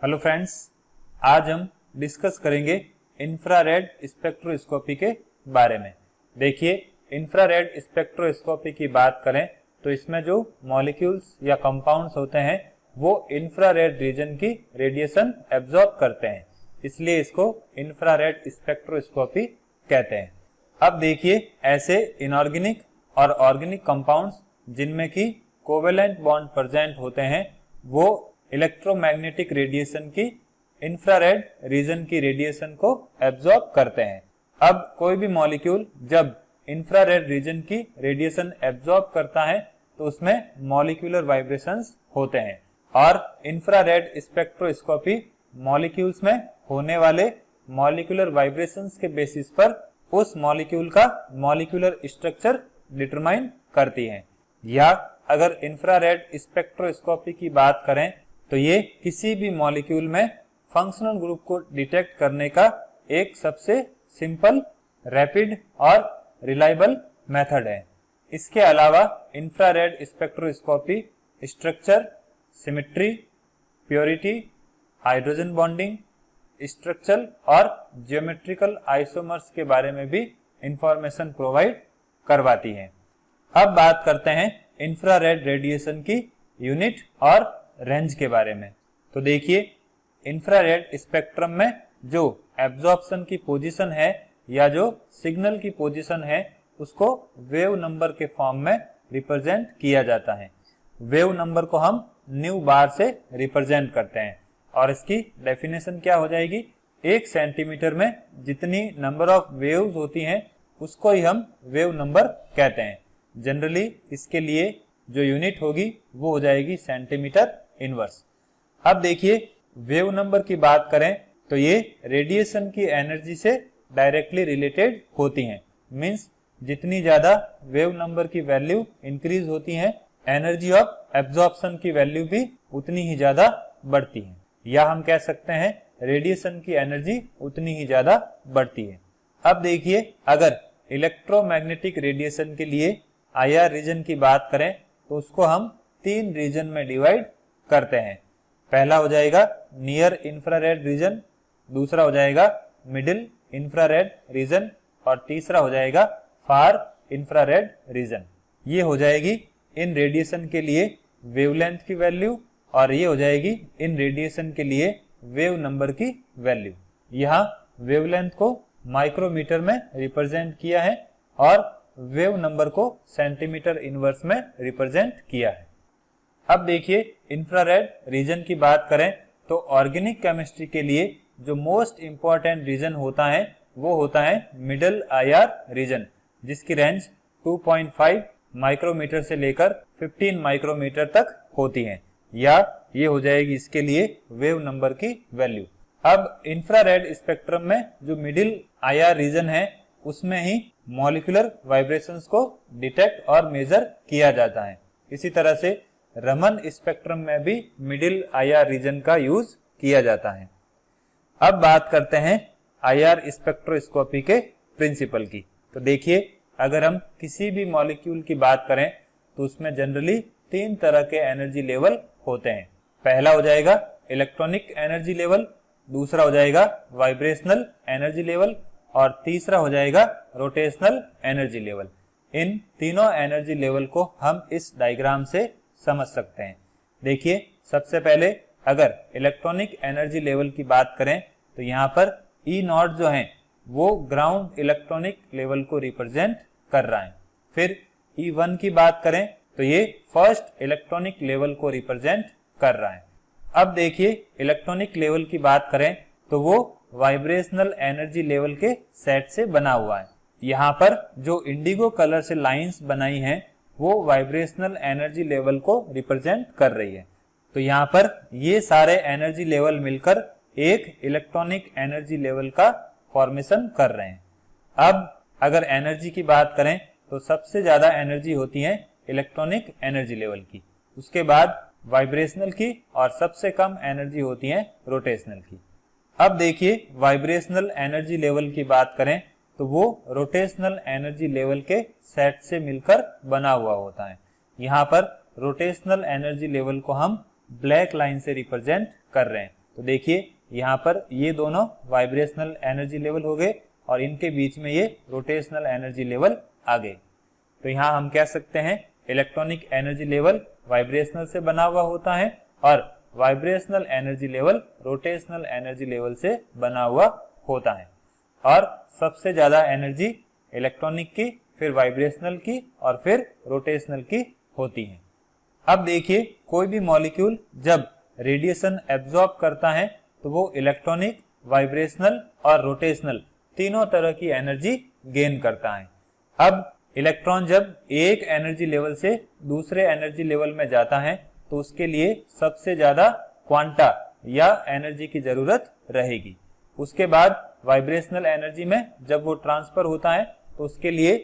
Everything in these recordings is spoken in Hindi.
हेलो फ्रेंड्स, आज हम डिस्कस करेंगे इंफ्रारेड स्पेक्ट्रोस्कोपी के बारे में। देखिए, इंफ्रारेड स्पेक्ट्रोस्कोपी की बात करें तो इसमें जो मॉलिक्यूल्स या कंपाउंड्स होते हैं वो इंफ्रारेड रीजन की रेडिएशन एब्जॉर्ब करते हैं, इसलिए इसको इंफ्रारेड स्पेक्ट्रोस्कोपी कहते हैं। अब देखिए, ऐसे इनऑर्गेनिक और ऑर्गेनिक कंपाउंड्स जिनमें की कोवेलेंट बॉन्ड प्रेजेंट होते हैं वो इलेक्ट्रोमैग्नेटिक रेडिएशन की इंफ्रारेड रीजन की रेडिएशन को एब्जॉर्ब करते हैं। अब कोई भी मॉलिक्यूल जब इंफ्रारेड रीजन की रेडिएशन एब्जॉर्ब करता है तो उसमें मॉलिक्यूलर वाइब्रेशंस होते हैं और इंफ्रारेड स्पेक्ट्रोस्कोपी मॉलिक्यूल्स में होने वाले मॉलिक्यूलर वाइब्रेशंस के बेसिस पर उस मॉलिक्यूल का मॉलिक्यूलर स्ट्रक्चर डिटरमाइन करती है। या अगर इंफ्रारेड स्पेक्ट्रोस्कोपी की बात करें तो ये किसी भी मॉलिक्यूल में फंक्शनल ग्रुप को डिटेक्ट करने का एक सबसे सिंपल, रैपिड और रिलायबल मेथड है। इसके अलावा infrared spectroscopy structure, symmetry, purity, hydrogen bonding, structural और ज्योमेट्रिकल आइसोमर्स के बारे में भी इंफॉर्मेशन प्रोवाइड करवाती है। अब बात करते हैं इंफ्रारेड रेडिएशन की यूनिट और रेंज के बारे में। तो देखिए, इंफ्रारेड स्पेक्ट्रम में जो एब्जॉर्प्शन की पोजीशन है या जो सिग्नल की पोजीशन है उसको वेव नंबर के फॉर्म में रिप्रेजेंट किया जाता है। वेव नंबर को हम न्यू बार से रिप्रेजेंट करते हैं और इसकी डेफिनेशन क्या हो जाएगी, 1 सेंटीमीटर में जितनी नंबर ऑफ वेव्स होती हैं उसको ही हम वेव नंबर कहते हैं। जनरली इसके लिए जो यूनिट होगी वो हो जाएगी सेंटीमीटर इनवर्स। अब देखिए, वेव नंबर की बात करें तो ये रेडिएशन की एनर्जी से डायरेक्टली रिलेटेड होती हैं। मींस जितनी ज्यादा वेव नंबर की वैल्यू इंक्रीज होती है, एनर्जी ऑफ एब्जॉर्प्शन की वैल्यू भी उतनी ही ज्यादा बढ़ती है, या हम कह सकते हैं रेडिएशन की एनर्जी उतनी ही ज्यादा बढ़ती है। अब देखिए, अगर इलेक्ट्रोमैग्नेटिक रेडिएशन के लिए आईआर रीजन की बात करें तो उसको हम 3 रीजन में डिवाइड करते हैं। पहला हो जाएगा नियर इंफ्रारेड रीजन, दूसरा हो जाएगा मिडिल इंफ्रारेड रीजन और तीसरा हो जाएगा फार इंफ्रारेड रीजन। ये हो जाएगी इन रेडिएशन के लिए वेवलेंथ की वैल्यू और ये हो जाएगी इन रेडिएशन के लिए वेव नंबर की वैल्यू। यहाँ वेवलेंथ को माइक्रोमीटर में रिप्रेजेंट किया है और वेव नंबर को सेंटीमीटर इनवर्स में रिप्रेजेंट किया है। अब देखिए, इंफ्रारेड रीजन की बात करें तो ऑर्गेनिक केमिस्ट्री के लिए जो मोस्ट इंपॉर्टेंट रीजन होता है वो होता है मिडिल आईआर रीजन, जिसकी रेंज 2.5 माइक्रोमीटर से लेकर 15 माइक्रोमीटर तक होती है, या ये हो जाएगी इसके लिए वेव नंबर की वैल्यू। अब इंफ्रारेड स्पेक्ट्रम में जो मिडिल आईआर रीजन है उसमें ही मॉलिक्यूलर वाइब्रेशंस को डिटेक्ट और मेजर किया जाता है। इसी तरह से रमन स्पेक्ट्रम में भी मिडिल आईआर रीजन का यूज किया जाता है। अब बात करते हैं आईआर स्पेक्ट्रोस्कोपी के प्रिंसिपल की। तो देखिए, अगर हम किसी भी मॉलिक्यूल की बात करें तो उसमें जनरली 3 तरह के एनर्जी लेवल होते हैं। पहला हो जाएगा इलेक्ट्रॉनिक एनर्जी लेवल, दूसरा हो जाएगा वाइब्रेशनल एनर्जी लेवल और तीसरा हो जाएगा रोटेशनल एनर्जी लेवल। इन तीनों एनर्जी लेवल को हम इस डायग्राम से समझ सकते हैं। देखिए, सबसे पहले अगर इलेक्ट्रॉनिक एनर्जी लेवल की बात करें तो यहाँ पर E0 जो है वो ग्राउंड इलेक्ट्रॉनिक लेवल को रिप्रेजेंट कर रहा है। फिर E1 की बात करें तो ये फर्स्ट इलेक्ट्रॉनिक लेवल को रिप्रेजेंट कर रहा है। अब देखिए, इलेक्ट्रॉनिक लेवल की बात करें तो वो वाइब्रेशनल एनर्जी लेवल के सेट से बना हुआ है। यहाँ पर जो इंडिगो कलर से लाइंस बनाई हैं वो वाइब्रेशनल एनर्जी लेवल को रिप्रेजेंट कर रही है। तो यहाँ पर ये सारे एनर्जी लेवल मिलकर एक इलेक्ट्रॉनिक एनर्जी लेवल का फॉर्मेशन कर रहे हैं। अब अगर एनर्जी की बात करें तो सबसे ज्यादा एनर्जी होती है इलेक्ट्रॉनिक एनर्जी लेवल की, उसके बाद वाइब्रेशनल की और सबसे कम एनर्जी होती है रोटेशनल की। अब देखिए, वाइब्रेशनल एनर्जी लेवल की बात करें तो वो रोटेशनल एनर्जी लेवल के सेट से मिलकर बना हुआ होता है। यहाँ पर रोटेशनल एनर्जी लेवल को हम ब्लैक लाइन से रिप्रेजेंट कर रहे हैं। तो देखिए यहाँ पर ये दोनों वाइब्रेशनल एनर्जी लेवल हो गए और इनके बीच में ये रोटेशनल एनर्जी लेवल आ गए। तो यहाँ हम कह सकते हैं इलेक्ट्रॉनिक एनर्जी लेवल वाइब्रेशनल से बना हुआ होता है और vibrational energy level rotational energy level से बना हुआ होता है। और सबसे ज्यादा एनर्जी इलेक्ट्रॉनिक की, फिर वाइब्रेशनल की और फिर रोटेशनल की होती है। अब देखिए कोई भी मॉलिक्यूल जब रेडिएशन एब्जॉर्ब करता है तो वो इलेक्ट्रॉनिक, वाइब्रेशनल और रोटेशनल तीनों तरह की एनर्जी गेन करता है। अब इलेक्ट्रॉन जब एक एनर्जी लेवल से दूसरे एनर्जी लेवल में जाता है तो उसके लिए सबसे ज्यादा क्वांटा या एनर्जी की जरूरत रहेगी। उसके बाद वाइब्रेशनल एनर्जी में जब वो ट्रांसफर होता है तो उसके लिए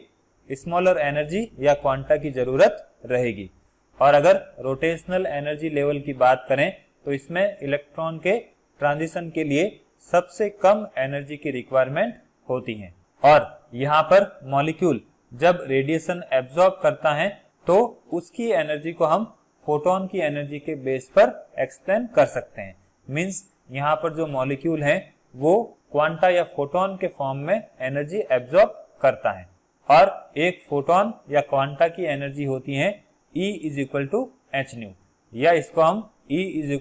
स्मॉलर एनर्जी या क्वांटा की जरूरत रहेगी। और अगर रोटेशनल एनर्जी लेवल की बात करें तो इसमें इलेक्ट्रॉन के ट्रांजिशन के लिए सबसे कम एनर्जी की रिक्वायरमेंट होती है। और यहाँ पर मॉलिक्यूल जब रेडिएशन एब्जॉर्ब करता है तो उसकी एनर्जी को हम फोटोन की एनर्जी के बेस पर एक्सप्लेन कर सकते हैं। मींस यहाँ पर जो मॉलिक्यूल है वो क्वांटा या फोटोन के फॉर्म में एनर्जी एब्जॉर्ब करता है और एक फोटोन या क्वांटा की एनर्जी होती है E = h न्यू, या इसको हम E =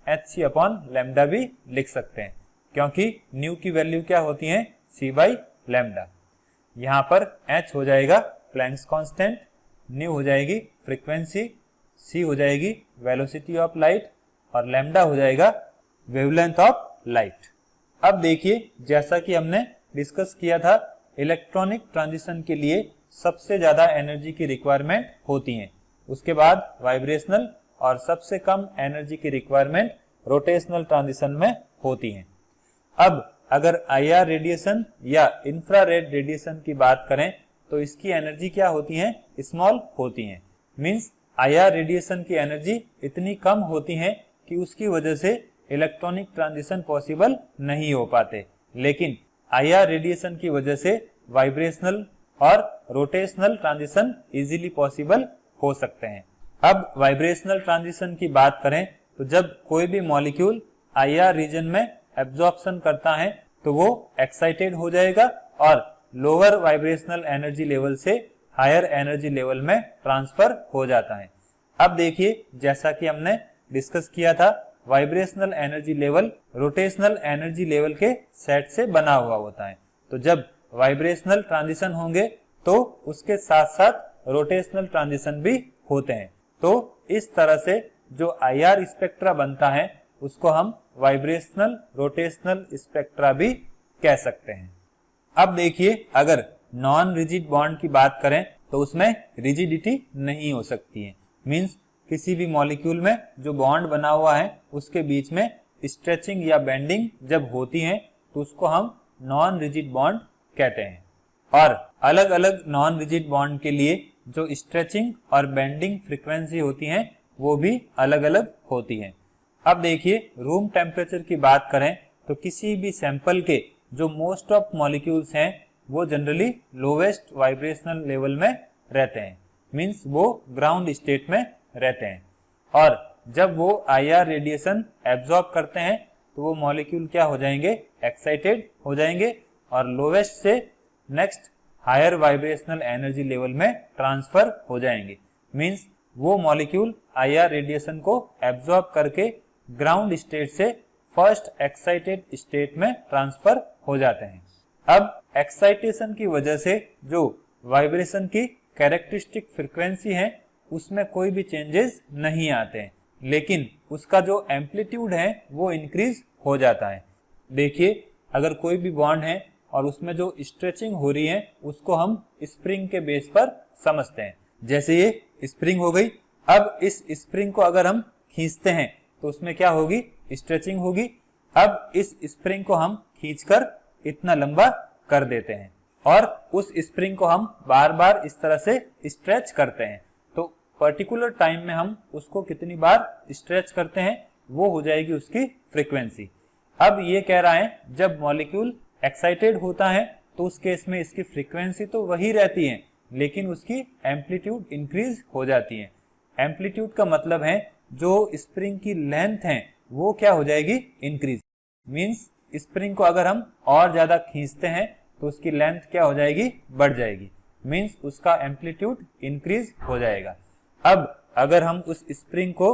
hc/λ भी लिख सकते हैं क्योंकि न्यू की वैल्यू क्या होती है c/λ। यहाँ पर h हो जाएगा प्लैंक्स कांस्टेंट, न्यू हो जाएगी फ्रीक्वेंसी, c हो जाएगी वेलोसिटी ऑफ लाइट और लैम्डा हो जाएगा वेवलेंथ ऑफ लाइट। अब देखिए जैसा कि हमने डिस्कस किया था इलेक्ट्रॉनिक ट्रांजिशन के लिए सबसे ज्यादा एनर्जी की रिक्वायरमेंट होती है, उसके बाद वाइब्रेशनल और सबसे कम एनर्जी की रिक्वायरमेंट रोटेशनल ट्रांजिशन में होती है। अब अगर IR रेडिएशन या इंफ्रारेड रेडिएशन की बात करें तो इसकी एनर्जी क्या होती है, स्मॉल होती है। मींस IR रेडिएशन की एनर्जी इतनी कम होती है कि उसकी वजह से इलेक्ट्रॉनिक ट्रांजिशन पॉसिबल नहीं हो पाते, लेकिन IR रेडिएशन की वजह से वाइब्रेशनल और रोटेशनल ट्रांजिशन इजीली पॉसिबल हो सकते हैं। अब वाइब्रेशनल ट्रांजिशन की बात करें तो जब कोई भी मॉलिक्यूल IR रीजन में एब्जॉर्प्शन करता है तो वो एक्साइटेड हो जाएगा और लोअर वाइब्रेशनल एनर्जी लेवल से हायर एनर्जी लेवल में ट्रांसफर हो जाता है। अब देखिए जैसा कि हमने डिस्कस किया था vibrational energy level rotational energy level के सेट से बना हुआ होता है। तो जब वाइब्रेशनल ट्रांजिशन होंगे तो उसके साथ साथ रोटेशनल ट्रांजिशन भी होते हैं। तो इस तरह से जो IR स्पेक्ट्रा बनता है उसको हम वाइब्रेशनल रोटेशनल स्पेक्ट्रा भी कह सकते हैं। अब देखिए अगर नॉन रिजिड बॉन्ड की बात करें तो उसमें रिजिडिटी नहीं हो सकती है। मींस किसी भी मॉलिक्यूल में जो बॉन्ड बना हुआ है उसके बीच में स्ट्रेचिंग या बेंडिंग जब होती है तो उसको हम नॉन रिजिड बॉन्ड कहते हैं। और अलग अलग नॉन रिजिड बॉन्ड के लिए जो स्ट्रेचिंग और बेंडिंग फ्रीक्वेंसी होती है वो भी अलग अलग होती है। अब देखिए रूम टेम्परेचर की बात करें तो किसी भी सैंपल के जो मोस्ट ऑफ मॉलिक्यूल्स हैं वो जनरली लोवेस्ट वाइब्रेशनल लेवल में रहते हैं। मींस वो ग्राउंड स्टेट में रहते हैं और जब वो IR रेडिएशन एब्जॉर्ब करते हैं तो वो मॉलिक्यूल क्या हो जाएंगे, एक्साइटेड हो जाएंगे और लोवेस्ट से next higher vibrational energy level में ट्रांसफर हो जाएंगे। मींस वो मॉलिक्यूल IR रेडिएशन को एब्जॉर्ब करके ग्राउंड स्टेट से फर्स्ट एक्साइटेड स्टेट में ट्रांसफर हो जाते हैं। अब एक्साइटेशन की वजह से जो वाइब्रेशन की कैरेक्टरिस्टिक फ्रीक्वेंसी है उसमें कोई भी चेंजेस नहीं आते हैं, लेकिन उसका जो एम्पलीट्यूड है वो इंक्रीज हो जाता है। देखिए अगर कोई भी बॉन्ड है और उसमें जो स्ट्रेचिंग हो रही है उसको हम स्प्रिंग के बेस पर समझते हैं। जैसे ये स्प्रिंग हो गई, अब इस स्प्रिंग को अगर हम खींचते हैं तो उसमें क्या होगी, स्ट्रेचिंग होगी। अब इस स्प्रिंग को हम खींचकर इतना लंबा कर देते हैं और उस स्प्रिंग को हम बार बार इस तरह से स्ट्रेच करते हैं। तो पर्टिकुलर टाइम में हम उसको कितनी बार स्ट्रेच करते हैं वो हो जाएगी उसकी फ्रीक्वेंसी। अब ये कह रहा है जब मॉलिक्यूल एक्साइटेड होता है तो उस केस में इसकी फ्रीक्वेंसी तो वही रहती है लेकिन उसकी एम्पलीट्यूड इंक्रीज हो जाती है। एम्पलीट्यूड का मतलब है जो स्प्रिंग की लेंथ है वो क्या हो जाएगी, इंक्रीज। मींस स्प्रिंग को अगर हम और ज्यादा खींचते हैं तो उसकी लेंथ क्या हो जाएगी, बढ़ जाएगी। मींस उसका एम्पलीट्यूड इंक्रीज हो जाएगा। अब अगर हम उस स्प्रिंग को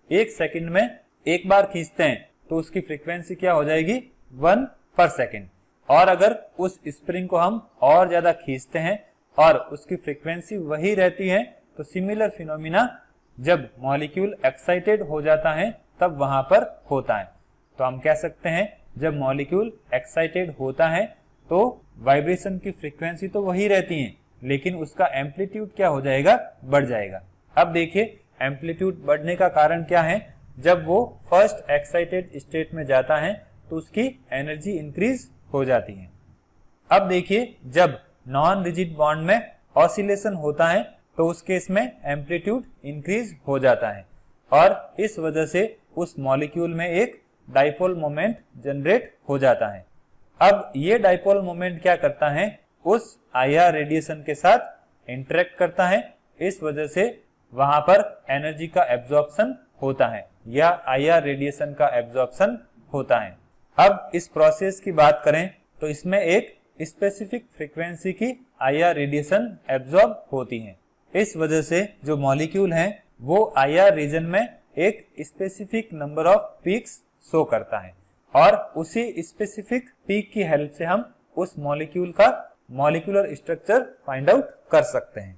1 सेकंड में एक बार खींचते हैं तो उसकी फ्रीक्वेंसी क्या हो जाएगी, 1 पर सेकंड। और अगर उस स्प्रिंग को हम और ज्यादा खींचते हैं और उसकी फ्रीक्वेंसी वही रहती है, तो सिमिलर फिनोमिना जब मॉलिक्यूल एक्साइटेड हो जाता है तब वहां पर होता है। तो हम कह सकते हैं जब मॉलिक्यूल एक्साइटेड होता है तो वाइब्रेशन की फ्रीक्वेंसी तो वही रहती है, लेकिन उसका एम्पलीट्यूड क्या हो जाएगा, बढ़ जाएगा। अब देखिए एम्पलीट्यूड बढ़ने का कारण क्या है, जब वो फर्स्ट एक्साइटेड स्टेट में जाता है तो उसकी एनर्जी इंक्रीज हो जाती है। अब देखिए जब नॉन रिजिड बॉन्ड में ऑसिलेशन होता है तो उस केस में एम्पलीट्यूड इंक्रीज हो जाता है और इस वजह से उस मॉलिक्यूल में एक डाइपोल मोमेंट जनरेट हो जाता है। अब ये डाइपोल मोमेंट क्या करता है, उस आईआर रेडिएशन के साथ इंटरेक्ट करता है, इस वजह से वहां पर एनर्जी का एब्जॉर्प्शन होता है या आईआर रेडिएशन का एब्जॉर्प्शन होता है। अब इस प्रोसेस की बात करें तो इसमें एक स्पेसिफिक फ्रीक्वेंसी की आईआर रेडिएशन एब्जॉर्ब होती है। इस वजह से जो मॉलिक्यूल है वो आईआर रीजन में एक specific number of peaks show करता है और उसी स्पेसिफिक पीक की हेल्प से हम उस मॉलिक्यूल का मॉलिक्यूलर स्ट्रक्चर फाइंड आउट कर सकते हैं।